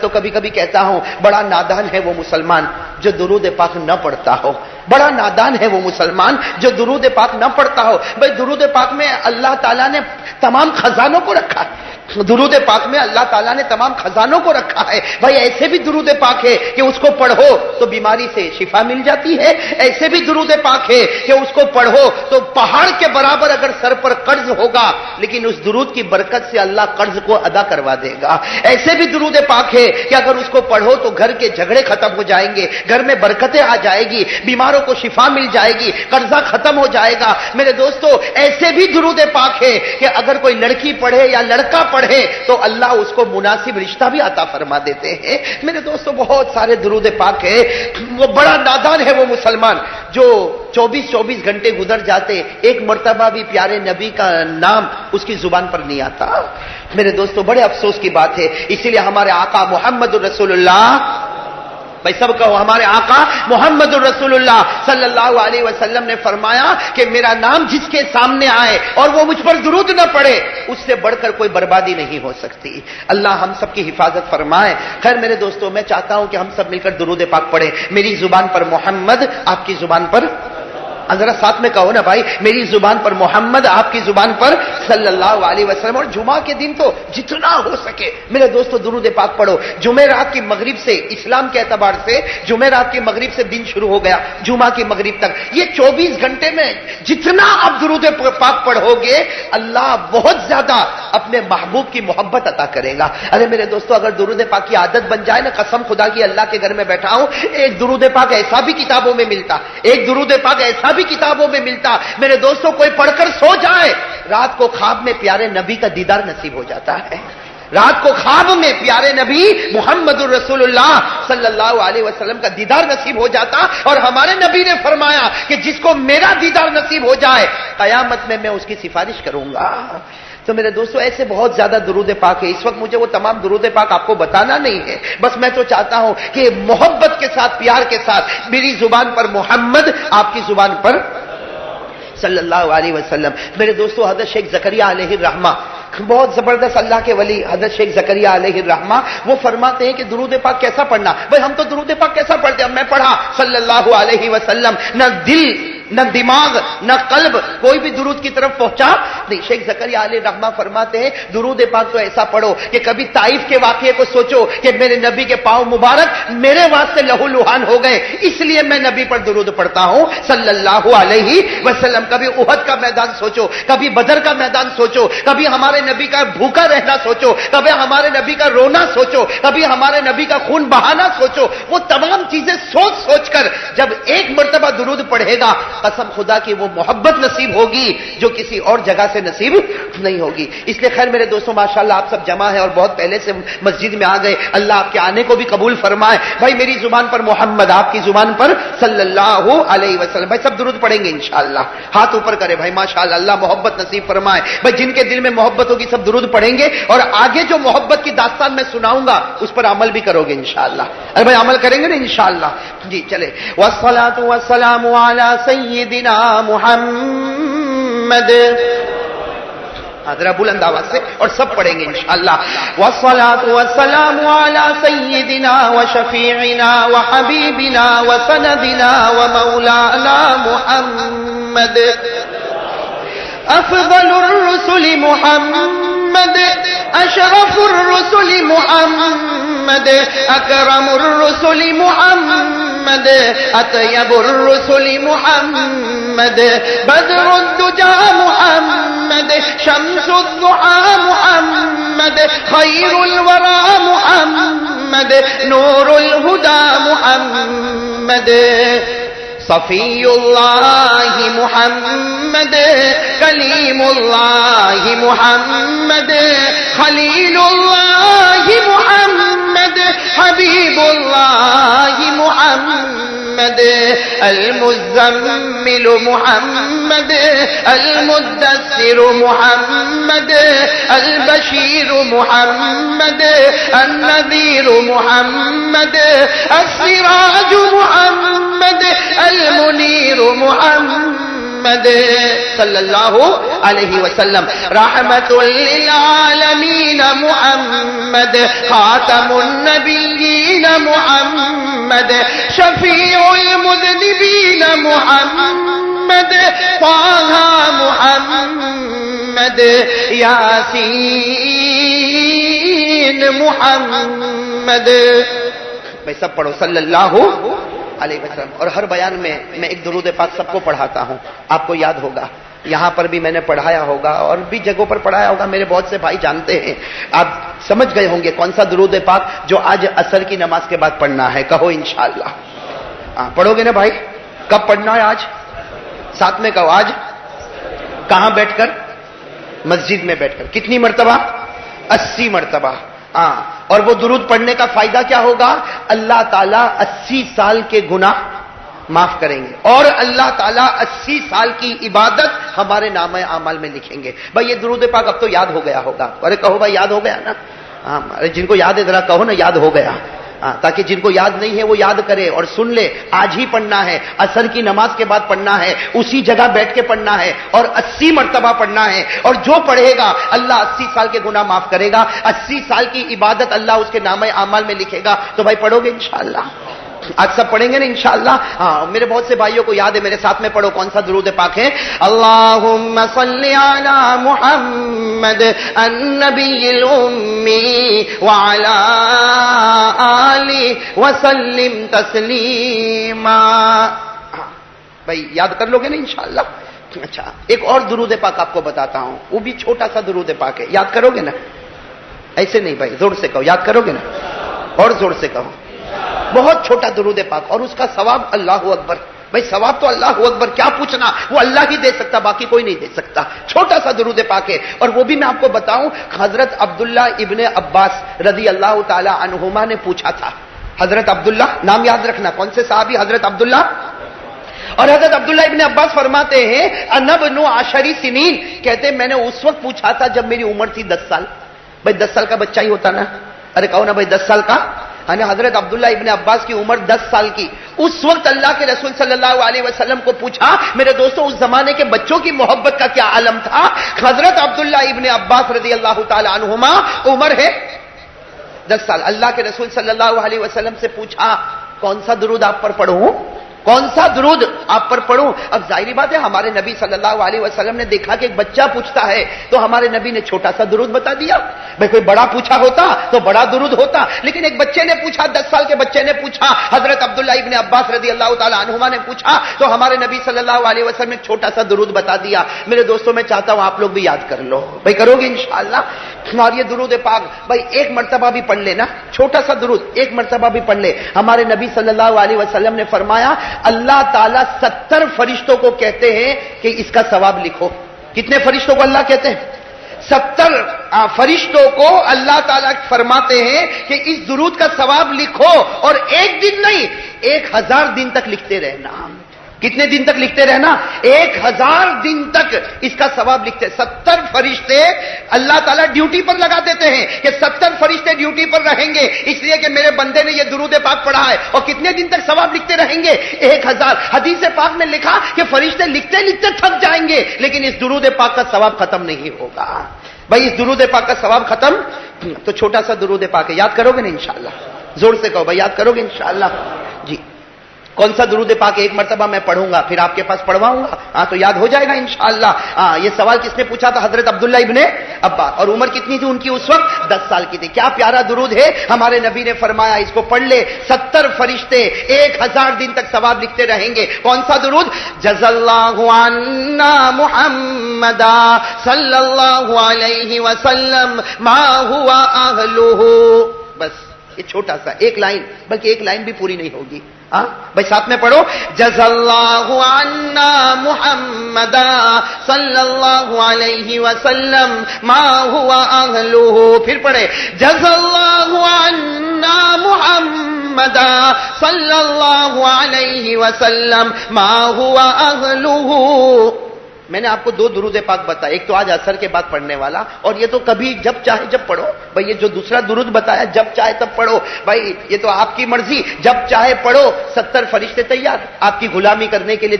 تو کبھی کبھی کہتا ہوں بڑا نادان ہے وہ مسلمان جو درود پاک نہ پڑھتا ہو، بڑا نادان ہے وہ مسلمان جو درود پاک نہ پڑھتا ہو۔ بھائی درود پاک میں اللہ تعالیٰ نے تمام خزانوں کو رکھا ہے، درود پاک میں اللہ تعالیٰ نے تمام خزانوں کو رکھا ہے۔ بھائی ایسے بھی درود پاک ہے کہ اس کو پڑھو تو بیماری سے شفا مل جاتی ہے، ایسے بھی درود پاک ہے کہ اس کو پڑھو تو پہاڑ کے برابر اگر سر پر قرض ہوگا لیکن اس درود کی برکت سے اللہ قرض کو ادا کروا دے گا۔ ایسے بھی درود پاک ہے کہ اگر اس کو پڑھو تو گھر کے جھگڑے ختم ہو جائیں گے، گھر میں برکتیں آ جائے گی، بیماروں کو شفا مل جائے گی، قرضہ ختم ہو جائے گا۔ میرے دوستو ایسے بھی درود پاک ہے کہ اگر کوئی لڑکی پڑھے یا لڑکا پڑھے تو اللہ اس کو مناسب رشتہ بھی عطا فرما دیتے ہیں۔ میرے دوستو بہت سارے درود پاک ہے۔ وہ بڑا نادان ہے وہ مسلمان جو 24 گھنٹے گزر جاتے ایک مرتبہ بھی پیارے نبی کا نام اس کی زبان پر نہیں آتا۔ میرے دوستو بڑے افسوس کی بات ہے، اسی لیے ہمارے آقا محمد رسول اللہ، بھائی سب کہو ہمارے آقا محمد الرسول اللہ صلی اللہ علیہ وسلم نے فرمایا کہ میرا نام جس کے سامنے آئے اور وہ مجھ پر درود نہ پڑے اس سے بڑھ کر کوئی بربادی نہیں ہو سکتی۔ اللہ ہم سب کی حفاظت فرمائے۔ خیر میرے دوستوں میں چاہتا ہوں کہ ہم سب مل کر درود پاک پڑھیں، میری زبان پر محمد، آپ کی زبان پر، ذرا ساتھ میں کہو نا بھائی، میری زبان پر محمد، آپ کی زبان پر صلی اللہ علیہ وسلم۔ اور جمعہ کے دن تو جتنا ہو سکے میرے دوستو درود پاک پڑھو۔ جمعرات کی مغرب سے، اسلام کے اعتبار سے جمعرات کی مغرب سے دن شروع ہو گیا جمعہ کی مغرب تک، یہ 24 گھنٹے میں جتنا آپ درود پاک پڑھو گے اللہ بہت زیادہ اپنے محبوب کی محبت عطا کرے گا۔ ارے میرے دوستو اگر درود پاک کی عادت بن جائے نا، قسم خدا کی اللہ کے گھر میں بیٹھا ہوں، ایک درود پاک ایسا بھی کتابوں میں ملتا، ایک درود پاک ایسا بھی کتابوں میں ملتا، میرے دوستوں کوئی پڑھ کر سو جائے رات کو خواب میں پیارے نبی کا دیدار نصیب ہو جاتا ہے، رات کو خواب میں پیارے نبی محمد الرسول اللہ صلی اللہ علیہ وسلم کا دیدار نصیب ہو جاتا۔ اور ہمارے نبی نے فرمایا کہ جس کو میرا دیدار نصیب ہو جائے قیامت میں میں اس کی سفارش کروں گا۔ تو میرے دوستو ایسے بہت زیادہ درود پاک ہے، اس وقت مجھے وہ تمام درود پاک آپ کو بتانا نہیں ہے، بس میں تو چاہتا ہوں کہ محبت کے ساتھ، پیار کے ساتھ، میری زبان پر محمد، آپ کی زبان پر صلی اللہ علیہ وسلم۔ میرے دوستو حضرت شیخ زکریا علیہ الرحمہ بہت زبردست اللہ کے ولی حضرت شیخ زکریا علیہ الرحمہ وہ فرماتے ہیں کہ درود پاک کیسا پڑھنا۔ بھئی ہم تو درود پاک کیسا پڑھتے ہیں، میں پڑھا صلی اللہ علیہ وسلم، نہ دل نہ دماغ نہ قلب کوئی بھی درود کی طرف پہنچا نہیں۔ شیخ زکریا علیہ الرحمہ فرماتے ہیں درود پاک تو ایسا پڑھو کہ کبھی طائف کے واقعے کو سوچو کہ میرے نبی کے پاؤں مبارک میرے واسطے لہو لہان ہو گئے، اس لیے میں نبی پر درود پڑھتا ہوں صلی اللہ علیہ وسلم۔ کبھی احد کا میدان سوچو، کبھی بدر کا میدان سوچو، کبھی ہمارے نبی کا بھوکا رہنا سوچو، کبھی ہمارے نبی کا رونا سوچو، کبھی ہمارے نبی کا خون بہانا سوچو۔ وہ تمام چیزیں سوچ سوچ کر جب ایک مرتبہ درود پڑھے گا قسم خدا کی وہ محبت نصیب ہوگی جو کسی اور جگہ سے نصیب نہیں ہوگی۔ اس لیے خیر میرے دوستوں ماشاءاللہ آپ سب جمع ہیں اور بہت پہلے سے مسجد میں آ گئے، اللہ آپ کے آنے کو بھی قبول فرمائے۔ بھائی میری زبان پر محمد، آپ کی زبان پر صلی اللہ علیہ وسلم۔ بھائی سب درود پڑھیں گے انشاءاللہ، ہاتھ اوپر کرے بھائی ماشاءاللہ، اللہ محبت نصیب فرمائے۔ بھائی جن کے دل میں محبت ہوگی سب درود پڑھیں گے اور آگے جو محبت کی داستان میں سناؤں گا اس پر عمل بھی کرو گے انشاءاللہ۔ ارے بھائی عمل کریں گے نا انشاءاللہ؟ جی چلے۔ والصلاة والسلام علی سیدنا محمد، ذرا بلند آواز سے اور سب پڑھیں گے انشاءاللہ۔ والصلاة والسلام علی سیدنا وشفیعنا وحبیبنا وسندنا ومولانا محمد، افضل الرسل محمد، اشرف الرسل محمد، اکرم الرسل محمد، اطیب الرسل محمد، بدر الدجى محمد، شمس الضحى محمد، خیر الورى محمد، نور الهدى محمد، صفی اللہ محمد، کلیم اللہ محمد، خلیل اللہ محمد، حبیب اللہ محمد، المزمل محمد، المدثر محمد، البشیر محمد، النذیر محمد، السراج محمد، المنیر محمد صلی اللہ علیہ وسلم، رحمت للعالمین محمد، خاتم النبی محمد شفیع المذنبین محمد طه محمد یاسین محمد. میں سب پڑھو صلی اللہ علیہ وسلم. اور ہر بیان میں ایک درود پاک سب کو پڑھاتا ہوں, آپ کو یاد ہوگا, یہاں پر بھی میں نے پڑھایا ہوگا اور بھی جگہوں پر پڑھایا ہوگا, میرے بہت سے بھائی جانتے ہیں. آپ سمجھ گئے ہوں گے کون سا درود پاک جو آج عصر کی نماز کے بعد پڑھنا ہے. کہو انشاءاللہ. پڑھو گے نا بھائی؟ کب پڑھنا ہے؟ آج. ساتھ میں کہو آج. کہاں بیٹھ کر؟ مسجد میں بیٹھ کر. کتنی مرتبہ؟ 80 مرتبہ. اور وہ درود پڑھنے کا فائدہ کیا ہوگا؟ اللہ تعالیٰ 80 سال کے گناہ معاف کریں گے اور اللہ تعالیٰ 80 سال کی عبادت ہمارے نامہ اعمال میں لکھیں گے. بھائی یہ درود پاک اب تو یاد ہو گیا ہوگا. ارے کہو بھائی یاد ہو گیا نا. جن کو یاد ہے ذرا کہو نا یاد ہو گیا, تاکہ جن کو یاد نہیں ہے وہ یاد کرے اور سن لے. آج ہی پڑھنا ہے, عصر کی نماز کے بعد پڑھنا ہے, اسی جگہ بیٹھ کے پڑھنا ہے اور 80 مرتبہ پڑھنا ہے. اور جو پڑھے گا اللہ 80 سال کے گناہ معاف کرے گا, 80 سال کی عبادت اللہ اس کے نامہ اعمال میں لکھے گا. تو بھائی پڑھو گے انشاءاللہ؟ آج سب پڑھیں گے نا انشاءاللہ. میرے بہت سے بھائیوں کو یاد ہے, میرے ساتھ میں پڑھو. کون سا درود پاک ہے؟ اللہم صلی علی محمد النبی الامی وعلی آلہ وسلم تسلیما. بھائی یاد کر لو گے نا انشاءاللہ. اچھا, ایک اور درود پاک آپ کو بتاتا ہوں, وہ بھی چھوٹا سا درود پاک ہے. یاد کرو گے نا؟ ایسے نہیں بھائی, زور سے کہو. یاد کرو گے نا؟ اور زور سے کہو. بہت چھوٹا درود پاک اور اس کا ثواب اللہ اکبر. بھائی ثواب تو اللہ اکبر, کیا پوچھنا, وہ اللہ ہی دے سکتا, باقی کوئی نہیں دے سکتا. چھوٹا سا درود پاک ہے. اور وہ بھی میں آپ کو بتاؤں, حضرت عبداللہ ابن عباس رضی اللہ تعالی عنہما نے پوچھا تھا. حضرت عبداللہ, نام یاد رکھنا, کون سے صحابی؟ حضرت عبداللہ. اور حضرت عبداللہ ابن عباس فرماتے ہیں انا ابن 10 سنین, کہتے میں نے اس وقت پوچھا تھا جب میری عمر تھی 10 سال. بھائی 10 سال کا بچہ ہی ہوتا نا. ارے کہو نا بھائی 10 سال کا. حضرت عبداللہ ابن عباس کی عمر 10 سال کی. اس وقت اللہ کے رسول صلی اللہ علیہ وسلم کو پوچھا. میرے دوستوں, اس زمانے کے بچوں کی محبت کا کیا عالم تھا. حضرت عبداللہ ابن عباس رضی اللہ تعالی عنہما, عمر ہے 10 سال. اللہ کے رسول صلی اللہ علیہ وسلم سے پوچھا کون سا درود آپ پر پڑھوں, کون سا درود آپ پر پڑھوں. اب ظاہری بات ہے ہمارے نبی صلی اللہ علیہ وسلم نے دیکھا کہ ایک بچہ پوچھتا ہے تو ہمارے نبی نے چھوٹا سا درود بتا دیا. بھائی کوئی بڑا پوچھا ہوتا تو بڑا درود ہوتا, لیکن ایک بچے نے پوچھا, 10 سال کے بچے نے پوچھا, حضرت عبداللہ ابن عباس رضی اللہ تعالی عنہما نے پوچھا تو ہمارے نبی صلی اللہ علیہ وسلم نے چھوٹا سا درود بتا دیا. میرے دوستوں, میں چاہتا ہوں آپ لوگ بھی یاد کر لو. بھائی کرو گے انشاءاللہ؟ اور یہ درود پاک بھائی ایک مرتبہ بھی پڑھ لینا, چھوٹا سا درود ایک مرتبہ بھی پڑھ لے. ہمارے نبی صلی اللہ علیہ وسلم نے فرمایا اللہ تعالیٰ 70 فرشتوں کو کہتے ہیں کہ اس کا ثواب لکھو. کتنے فرشتوں کو اللہ کہتے ہیں؟ 70 فرشتوں کو اللہ تعالیٰ فرماتے ہیں کہ اس درود کا ثواب لکھو, اور ایک دن نہیں 1000 دن تک لکھتے رہنا. کتنے دن تک لکھتے رہنا؟ 1000 دن تک اس کا ثواب لکھتے. 70 فرشتے اللہ تعالیٰ ڈیوٹی پر لگا دیتے ہیں کہ 70 فرشتے ڈیوٹی پر رہیں گے اس لیے کہ میرے بندے نے یہ درود پاک پڑھا ہے. اور کتنے دن تک ثواب لکھتے رہیں گے؟ 1000. حدیث پاک میں لکھا کہ فرشتے لکھتے لکھتے تھک جائیں گے لیکن اس درود پاک کا ثواب ختم نہیں ہوگا. بھائی اس درود پاک کا ثواب ختم. تو چھوٹا سا درود پاک ہے, یاد کرو گے نا انشاءاللہ؟ زور سے کہو بھائی, یاد کرو گے انشاءاللہ؟ جی. کون سا درود پاک ایک مرتبہ میں پڑھوں گا پھر آپ کے پاس پڑھواؤں گا, تو یاد ہو جائے گا انشاءاللہ. یہ سوال کس نے پوچھا تھا؟ حضرت عبداللہ ابن عباس. اور عمر کتنی تھی ان کی اس وقت؟ 10 سال کی تھی. کیا پیارا درود ہے. ہمارے نبی نے فرمایا اس کو پڑھ لے, 70 فرشتے 1000 دن تک ثواب لکھتے رہیں گے. کون سا درود؟ جزا اللہ عنا محمدا صلی اللہ علیہ وسلم ما ہوا اہلہ. بس یہ چھوٹا سا ایک لائن, بلکہ ایک لائن بھی پوری نہیں ہوگی. بھائی ساتھ میں پڑھو, جزا اللہ عنا محمدا صلی اللہ علیہ وسلم ما ہوا اہلہ. پھر پڑھے, جزا اللہ عنا محمدا صلی اللہ علیہ وسلم ما ہوا اہلہ. میں نے آپ کو 2 درود پاک بتایا, ایک تو آج عصر کے بعد پڑھنے والا, اور یہ تو کبھی جب چاہے جب پڑھو. بھائی یہ جو دوسرا درود بتایا جب چاہے تب پڑھو. بھائی یہ تو آپ کی مرضی, جب چاہے پڑھو. 70 فرشتے تیار آپ کی غلامی کرنے کے لیے.